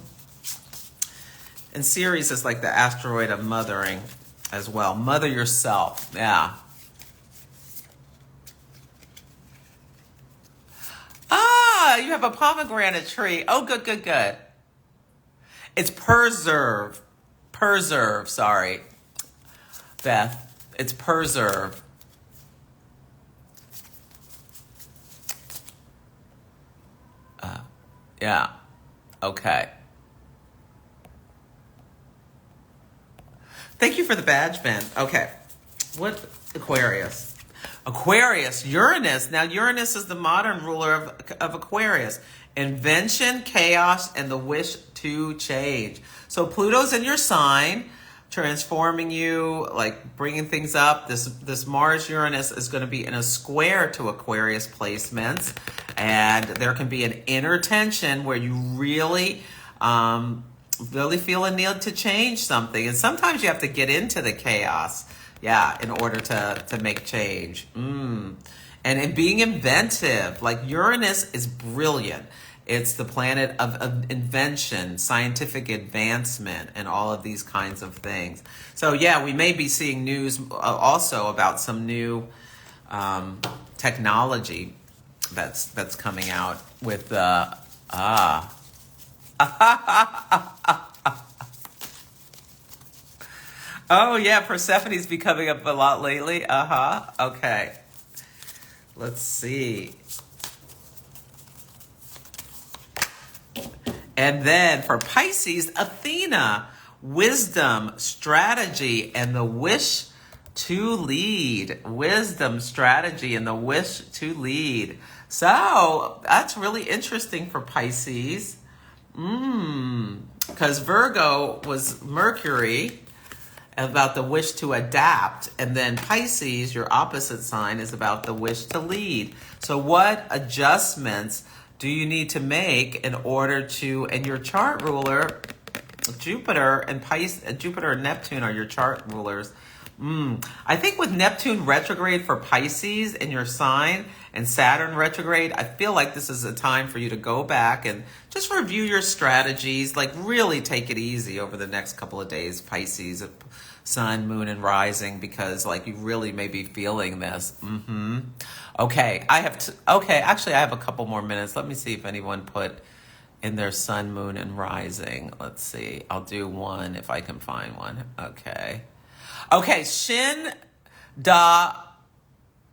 Ceres is like the asteroid of mothering as well. Mother yourself. Yeah. Ah, you have a pomegranate tree. Oh, good, good, good. It's preserve. Preserve, sorry. Beth, it's preserve. Yeah. Okay. Thank you for the badge, Ben. Okay. What? Aquarius. Aquarius, Uranus. Now, Uranus is the modern ruler of Aquarius. Invention, chaos, and the wish to change. So Pluto's in your sign, transforming you, like bringing things up. This Mars-Uranus is going to be in a square to Aquarius placements. And there can be an inner tension where you really feel a need to change something. And sometimes you have to get into the chaos, in order to make change. And in being inventive, like Uranus is brilliant. It's the planet of invention, scientific advancement, and all of these kinds of things. So we may be seeing news also about some new technology that's coming out with Oh yeah, Persephone's been coming up a lot lately. Okay. Let's see. And then for Pisces, Athena, wisdom, strategy, and the wish to lead. Wisdom, strategy, and the wish to lead. So that's really interesting for Pisces. Because Virgo was Mercury, about the wish to adapt. And then Pisces, your opposite sign, is about the wish to lead. So what adjustments do you need to make in order to, and your chart ruler, Jupiter and Neptune are your chart rulers. I think with Neptune retrograde for Pisces in your sign and Saturn retrograde, I feel like this is a time for you to go back and just review your strategies. Like really take it easy over the next couple of days, Pisces, Sun, Moon, and Rising, because like you really may be feeling this. Okay, actually I have a couple more minutes. Let me see if anyone put in their Sun, Moon, and Rising. Let's see. I'll do one if I can find one. Okay, Shin Da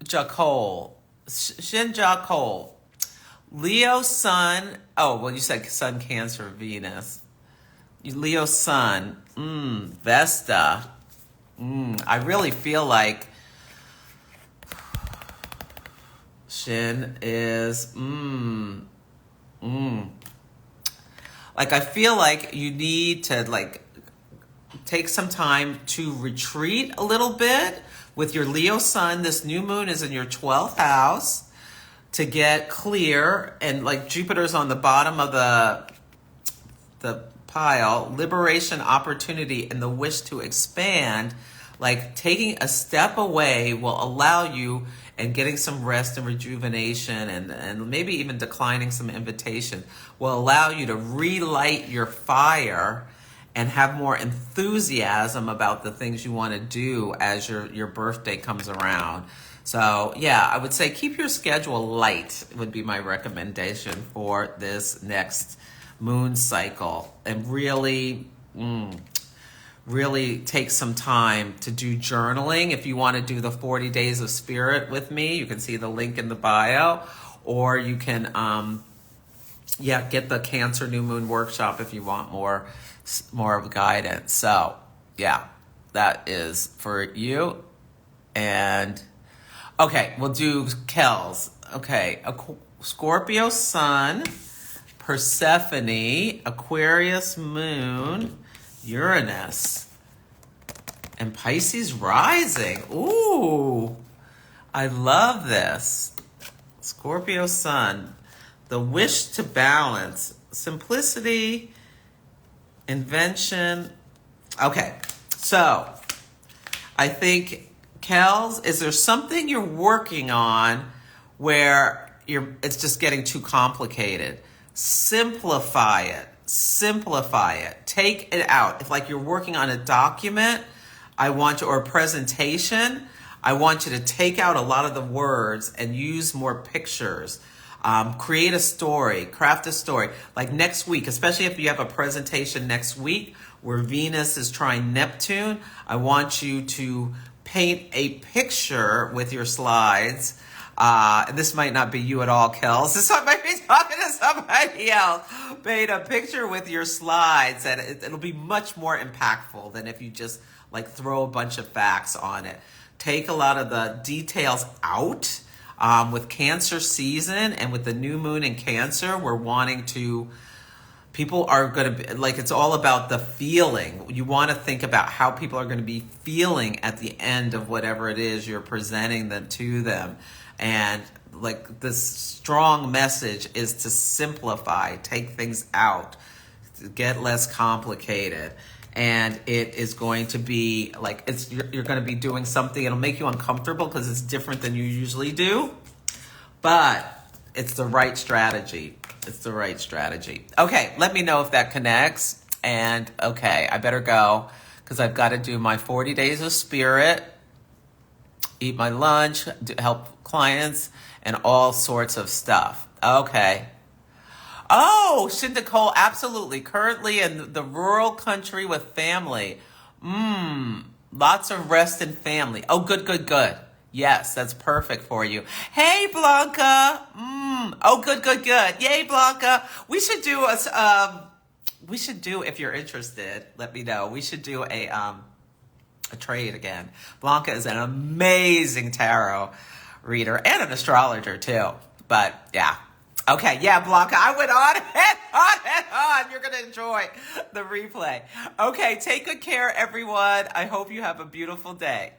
Jakol. Shin Jakol. Leo Sun. Oh, well, you said Sun, Cancer, Venus. Leo Sun. Vesta. I really feel like Shin is. Like, I feel like you need to, like, take some time to retreat a little bit with your Leo Sun. This new moon is in your 12th house to get clear, and like Jupiter's on the bottom of the pile. Liberation, opportunity, and the wish to expand. Like taking a step away will allow you, and getting some rest and rejuvenation, and maybe even declining some invitation will allow you to relight your fire and have more enthusiasm about the things you want to do as your birthday comes around. So yeah, I would say keep your schedule light would be my recommendation for this next moon cycle, and really take some time to do journaling. If you want to do the 40 Days of Spirit with me, you can see the link in the bio, or you can get the Cancer New Moon Workshop if you want more of guidance. So yeah, that is for you. And okay, we'll do Kells. Okay, Scorpio Sun, Persephone, Aquarius Moon, Uranus, and Pisces Rising. Ooh, I love this. Scorpio Sun, the wish to balance, simplicity, invention. Okay, so I think, Kels, is there something you're working on where it's just getting too complicated? Simplify it. Take it out. If like you're working on a document, or a presentation, I want you to take out a lot of the words and use more pictures. Create a story, craft a story. Like next week, especially if you have a presentation next week where Venus is trine Neptune, I want you to paint a picture with your slides. This might not be you at all, Kels. This might be talking to somebody else. Paint a picture with your slides, and it'll be much more impactful than if you just like throw a bunch of facts on it. Take a lot of the details out. With Cancer season and with the new moon in Cancer, people are going to be, like, it's all about the feeling. You want to think about how people are going to be feeling at the end of whatever it is you're presenting to them. And like this strong message is to simplify, take things out, get less complicated. And it is going to be like, you're going to be doing something, it'll make you uncomfortable because it's different than you usually do, but it's the right strategy. Okay, let me know if that connects. And okay, I better go because I've got to do my 40 Days of Spirit, eat my lunch, help clients, and all sorts of stuff. Okay. Oh, Shindakol, absolutely. Currently in the rural country with family. Lots of rest and family. Oh, good. Yes, that's perfect for you. Hey, Blanca. Oh, good. Yay, Blanca. We should do if you're interested, let me know. We should do a trade again. Blanca is an amazing tarot reader and an astrologer too. But yeah. Okay, yeah, Blanca, I went on and on. You're going to enjoy the replay. Okay, take good care, everyone. I hope you have a beautiful day.